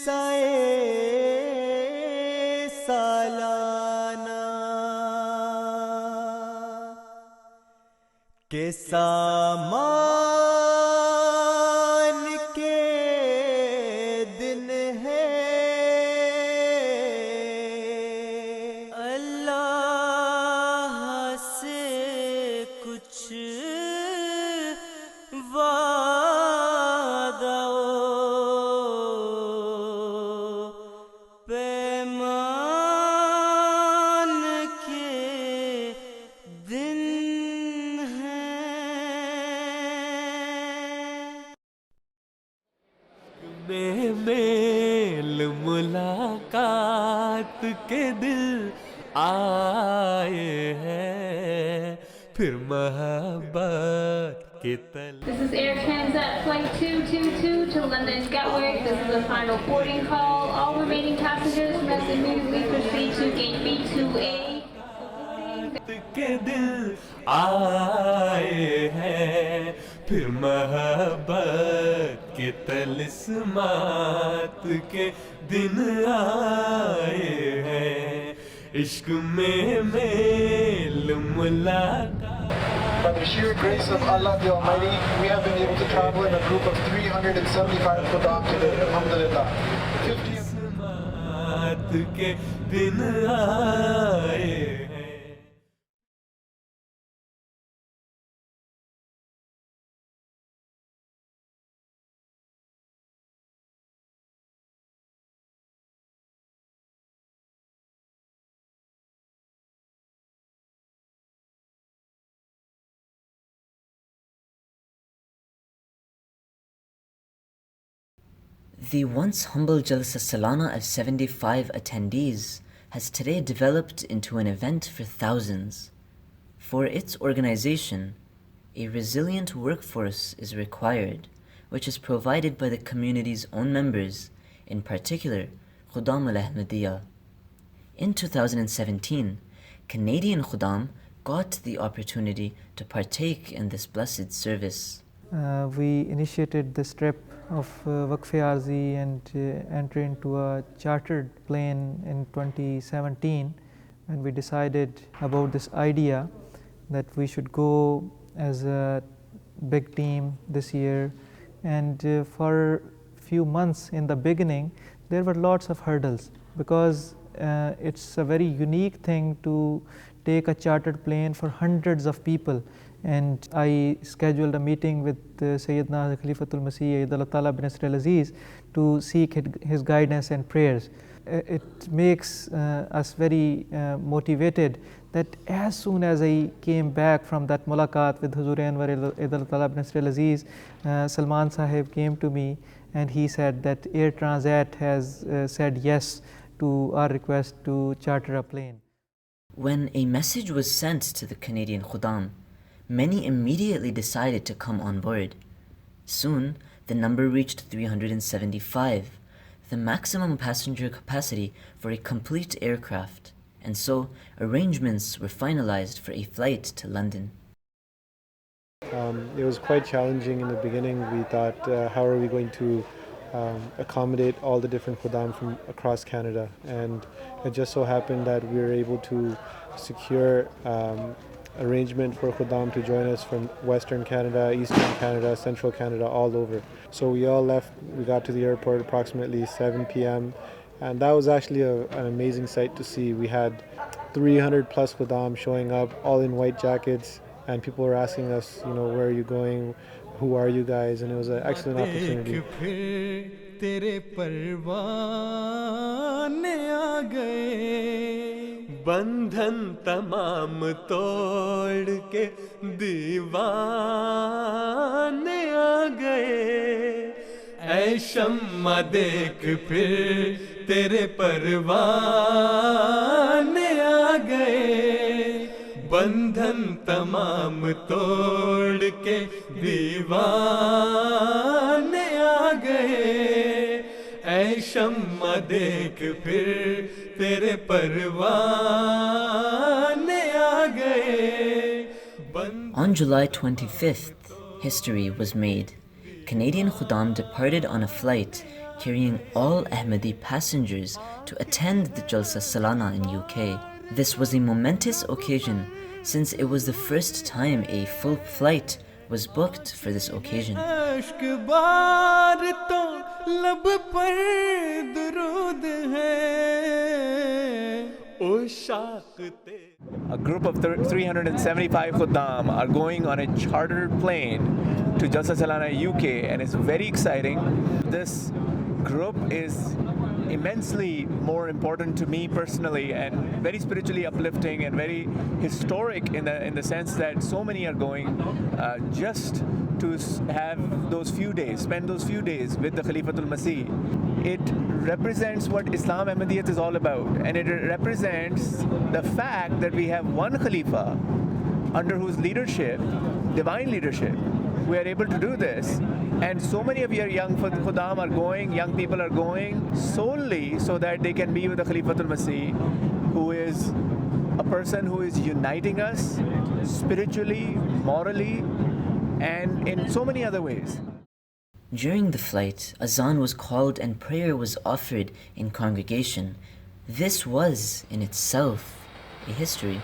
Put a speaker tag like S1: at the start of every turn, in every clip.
S1: जलसाए सालाना के सामान के दिन है। अल्लाह से कुछ वादा पैमान के दिन में मेल मुलाकात के दिल आए हैं, फिर मोहब्बत के तल।
S2: This is Air Transat Flight 222 to London Gatwick. This is the final boarding call. All remaining passengers must immediately proceed to gate B2A.
S1: के दिल आए हैं, फिर मोहब्बत के तलिस्मात के दिन आए हैं, इश्क में मेल मुलाकात।
S3: By the sheer grace of Allah the Almighty, we have been able to travel in a group of 375 Qudam today, alhamdulillah. 50
S1: के दिन आए हैं।
S4: The once humble Jalsa Salana of 75 attendees has today developed into an event for thousands. For its organization, a resilient workforce is required, which is provided by the community's own members, in particular, Khudam al-Ahmadiyya. In 2017, Canadian Khudam got the opportunity to partake in this blessed service.
S5: We initiated this trip of Waqf-e-Arzi and entry into a chartered plane in 2017, and we decided about this idea that we should go as a big team this year. And for a few months in the beginning, there were lots of hurdles because it's a very unique thing to take a chartered plane for hundreds of people. And I scheduled a meeting with Sayyidina Khalifatul Masih Ayyadallahu Ta'ala bin Nasr al-Aziz to seek his guidance and prayers. It makes us very motivated that as soon as I came back from that mulaqat with Huzur Anwar Ayyadallahu Ta'ala bin Nasr al-Aziz, Salman Sahib came to me and he said that Air Transat has said yes to our request to charter a plane.
S4: When a message was sent to the Canadian Khudam, many immediately decided to come on board. Soon, the number reached 375, the maximum passenger capacity for a complete aircraft, and so arrangements were finalized for a flight to London.
S6: It was quite challenging in the beginning. We thought, how are we going to accommodate all the different Khudam from across Canada? And it just so happened that we were able to secure arrangement for Khudam to join us from Western Canada, Eastern Canada, Central Canada, all over. So we all left, we got to the airport approximately 7 p.m. and that was actually an amazing sight to see. We had 300 plus Khudam showing up, all in white jackets, and people were asking us, you know, where are you going, who are you guys, and it was an excellent opportunity.
S1: बंधन तमाम तोड़ के दीवाने आ गए, ऐ शम्मा देख फिर तेरे परवाने आ गए, बंधन तमाम तोड़ के दीवाने आ गए, ऐ शम्मा देख फिर तेरे परवाने आ गए।
S4: On July 25th, history was made. Canadian Khuddam departed on a flight carrying all Ahmadi passengers to attend the Jalsa Salana in UK. This was a momentous occasion since it was the first time a full flight was booked for this occasion.
S1: अश्क बार तो लब पर दुरूद है ओ शाक़ते.
S7: A group of 375 Khuddam are going on a chartered plane to Jalsa Salana, UK, and it's very exciting. This group is immensely more important to me personally and very spiritually uplifting and very historic in the sense that so many are going just to have those few days, spend those few days with the Khalifatul Masih. It represents what Islam Ahmadiyyat is all about, and it represents the fact that we have one Khalifa under whose leadership, divine leadership, we are able to do this. And so many of your young Khuddam are going, young people are going solely so that they can be with the Khalifatul Masih, who is a person who is uniting us spiritually, morally, and in so many other ways.
S4: During the flight, azan was called and prayer was offered in congregation. This was, in itself, a history.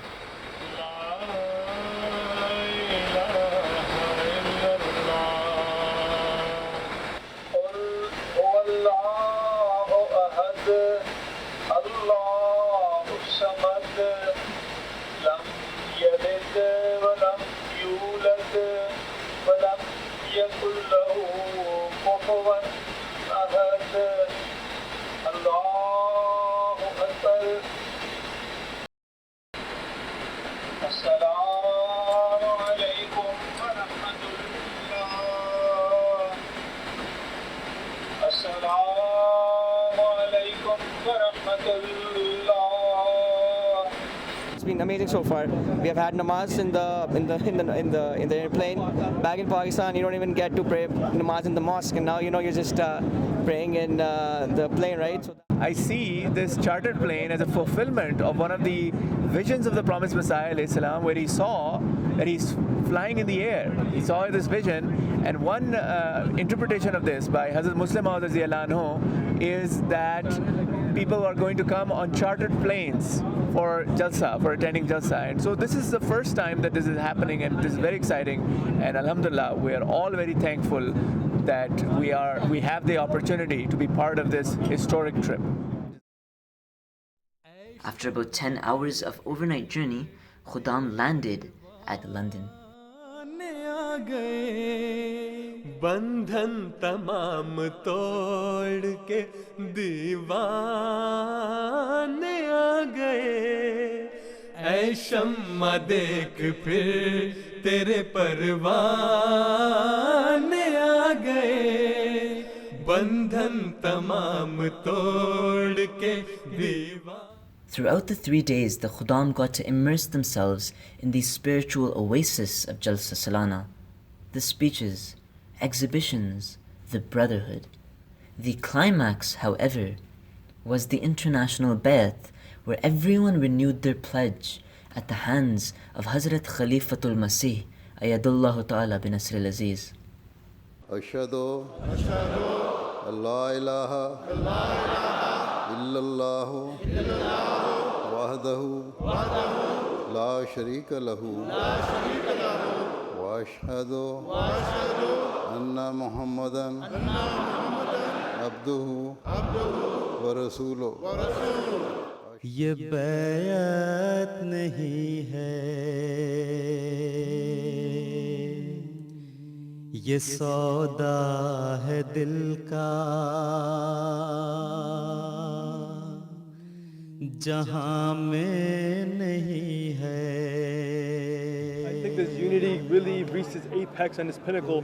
S8: It's been amazing so far. We have had namaz in the airplane. Back in Pakistan, you don't even get to pray namaz in the mosque, and now you're just praying in the plane, right? So
S7: I see this chartered plane as a fulfillment of one of the visions of the promised Messiah, alayhi salam, where he saw that he's flying in the air. He saw this vision, and one interpretation of this by Hazrat Muslim Maud is that people are going to come on chartered planes for Jalsa, for attending Jalsa. And so this is the first time that this is happening, and this is very exciting. And alhamdulillah, we are all very thankful that we have the opportunity to be part of this historic trip.
S4: After about 10 hours of overnight journey, Khuddam landed at London.
S1: बंधन तमाम तोड़ के दीवाने आ गए ऐ शम्मा देख फिर तेरे परवाने आ गए बंधन तमाम तोड़ के दीवाने.
S4: Throughout the 3 days, the Khuddam got to immerse themselves in the spiritual oasis of Jalsa Salana. The speeches, exhibitions, the brotherhood. The climax, however, was the international bay'at, where everyone renewed their pledge at the hands of Hazrat Khalifatul Masih, Ayadullah Ta'ala bin Nasr al-Aziz.
S9: Ashhadu Allah ilaha illallahu wahdahu la sharika lahu wa ashhadu anna Muhammadan abduhu wa rasuluh.
S1: ये बैत नहीं है ये सौदा है दिल का जहां में नहीं है.
S6: I think this unity really reached its apex and its pinnacle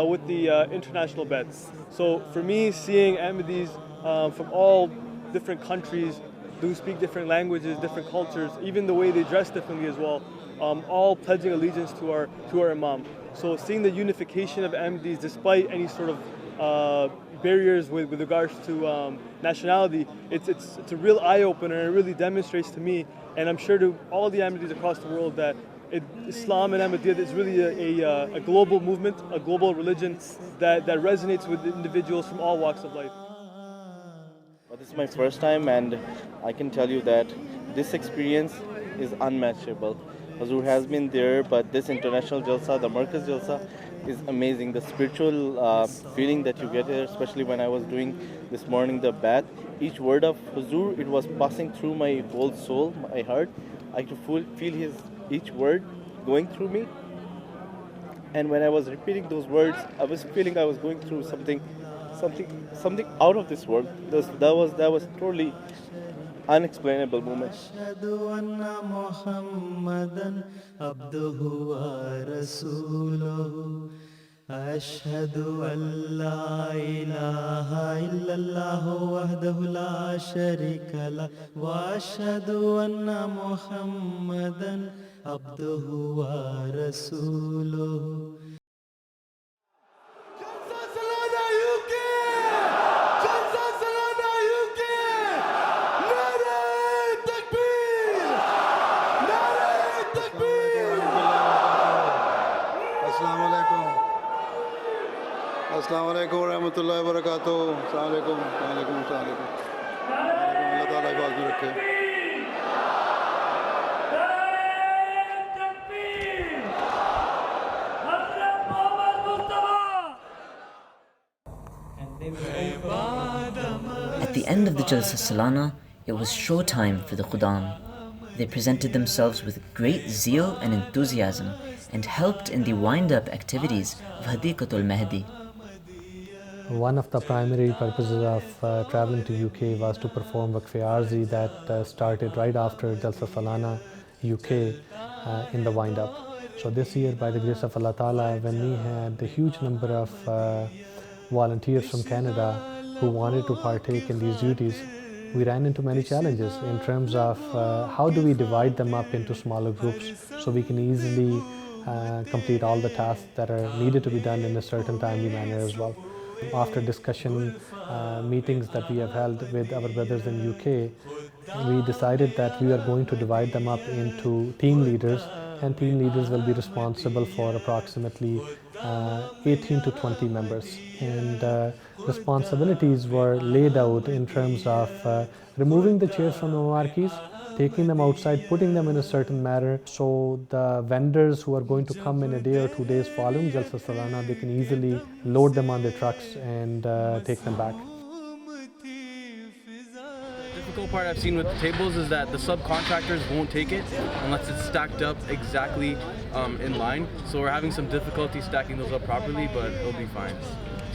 S6: with the international bets. So for me, seeing Ahmadis from all different countries who speak different languages, different cultures, even the way they dress differently as well, all pledging allegiance to our Imam. So seeing the unification of Ahmadis despite any sort of barriers with regards to nationality, it's a real eye-opener, and it really demonstrates to me, and I'm sure to all the Ahmadis across the world, that
S10: Islam and Ahmadiyya is really a global movement, a global religion that resonates with individuals from all walks of life.
S11: Well, this is my first time, and I can tell you that this experience is unmatchable. Hazur has been there, but this international Jalsa, the Markaz Jalsa, is amazing. The spiritual feeling that you get here, especially when I was doing this morning the bath, each word of Hazur, it was passing through my whole soul, my heart. I could feel his each word going through me. And when I was repeating those words, I was feeling I was going through something out of this world. That was totally unexplainable moment.
S1: أشهد أن لا إله إلا الله وحده لا شريك له وأشهد أن محمدا عبده ورسوله
S9: अस्सलाम वालेकुम रहमतुल्लाहि व बरकातहू। अस्सलाम वालेकुम, वालेकुम अस्सलाम। अल्लाह ताला हिफाज़त में रखे।
S4: At the end of the Jalsa Salana, it was show time for the Khudam. They presented themselves with great zeal and enthusiasm and helped in the wind-up activities of Hadiqatul Mahdi.
S12: One of the primary purposes of traveling to UK was to perform Waqf-e Arzi that started right after Jalsa Salana UK in the wind-up. So this year, by the grace of Allah Ta'ala, when we had a huge number of volunteers from Canada who wanted to partake in these duties, we ran into many challenges in terms of how do we divide them up into smaller groups so we can easily complete all the tasks that are needed to be done in a certain timely manner as well. After discussion meetings that we have held with our brothers in UK, we decided that we are going to divide them up into team leaders, and team leaders will be responsible for approximately 18 to 20 members. And responsibilities were laid out in terms of removing the chairs from the marquees, taking them outside, putting them in a certain manner so the vendors who are going to come in a day or 2 days following Jalsa Salana, they can easily load them on their trucks and take them back.
S13: The difficult part I've seen with the tables is that the subcontractors won't take it unless it's stacked up exactly in line. So we're having some difficulty stacking those up properly, but it'll be fine.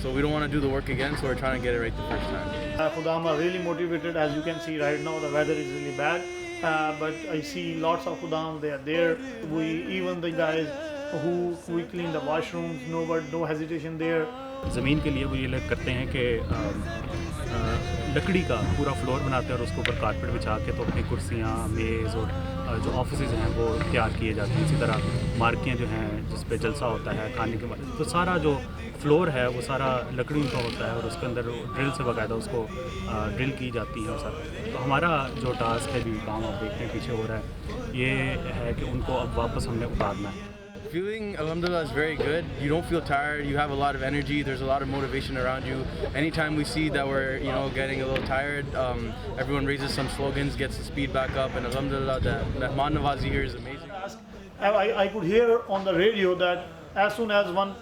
S13: So we don't want to do the work again, so we're trying to get it right the first time.
S14: Khudam are really motivated. As you can see right now, the weather is really bad. But I see lots of Khudam, they are there. Even the guys who we clean the washrooms, no hesitation there.
S15: ज़मीन के लिए वो ये करते हैं कि लकड़ी का पूरा फ्लोर बनाते हैं और उसके ऊपर कारपेट बिछा के तो अपनी कुर्सियाँ, मेज़ और जो ऑफिसेज हैं वो तैयार किए जाते हैं। इसी तरह मार्कियाँ जो हैं जिस पे जलसा होता है खाने के बाद, तो सारा जो फ्लोर है वो सारा लकड़ी का होता है और उसके अंदर ड्रिल से बाकायदा उसको ड्रिल की जाती है। सर तो हमारा जो टास्क है भी काम आप देखते हैं पीछे हो रहा है, ये है कि उनको अब वापस हमने उतारना है।
S13: Feeling, alhamdulillah, is very good. You don't feel tired. You have a lot of energy. There's a lot of motivation around you. Anytime we see that we're, getting a little tired, everyone raises some slogans, gets the speed back up, and alhamdulillah, that Mehman Nawazi here is amazing.
S14: I could hear on the radio that as soon as one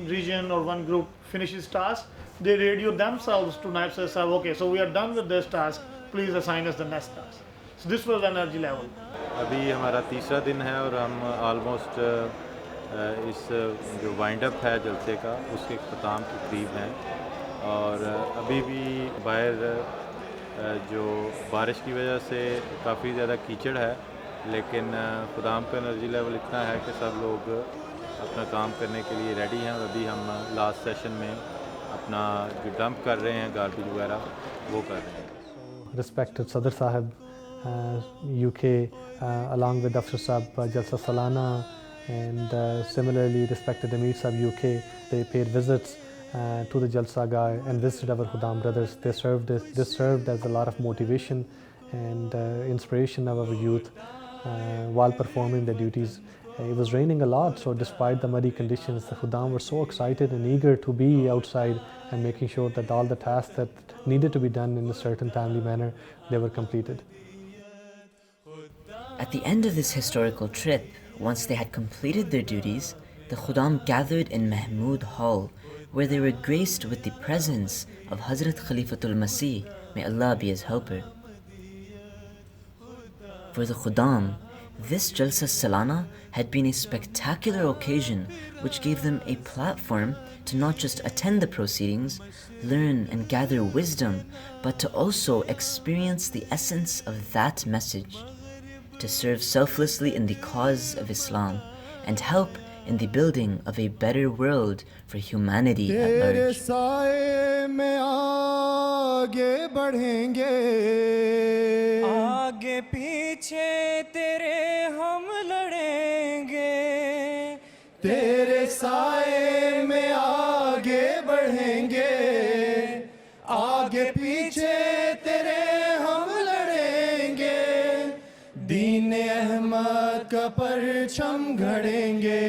S14: region or one group finishes task, they radio themselves to Naib Sahib, okay, so we are done with this task, please assign us the next task. So this was the energy level.
S16: अभी हमारा तीसरा दिन है और हम almost इस जो wind up है जलसे का उसके ख़त्म के करीब हैं और अभी भी बाहर जो बारिश की वजह से काफ़ी ज़्यादा कीचड़ है, लेकिन खुदाम का एनर्जी लेवल इतना है कि सब लोग अपना काम करने के लिए रेडी हैं और अभी हम लास्ट सेशन में अपना जो डंप कर रहे हैं गार्बेज वगैरह वो कर रहे हैं।
S12: Respected Sadr Sahib, UK, along with Afsar Sahib, Jalsa Salana, and similarly respected Amir Sahib UK, they paid visits to the Jalsa Gar and visited our Khudam brothers. This served as a lot of motivation and inspiration of our youth while performing the duties. It was raining a lot, so despite the muddy conditions, the Khuddam were so excited and eager to be outside and making sure that all the tasks that needed to be done in a certain timely manner, they were completed.
S4: At the end of this historical trip, once they had completed their duties, the Khuddam gathered in Mahmud Hall, where they were graced with the presence of Hazrat Khalifatul Masih, may Allah be his helper. For the Khuddam, this Jalsa Salana had been a spectacular occasion which gave them a platform to not just attend the proceedings, learn and gather wisdom, but to also experience the essence of that message, to serve selflessly in the cause of Islam and help in the building of a better world for humanity at large.
S17: आगे पीछे तेरे हम लड़ेंगे तेरे साए में आगे बढ़ेंगे आगे पीछे तेरे हम लड़ेंगे दीन अहमद का परचम घड़ेंगे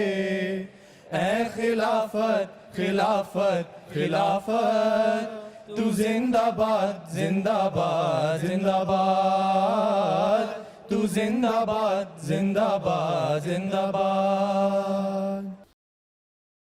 S17: ऐ खिलाफत खिलाफत खिलाफत तू जिंदाबाद जिंदाबाद जिंदाबाद तू जिंदाबाद जिंदाबाद जिंदाबाद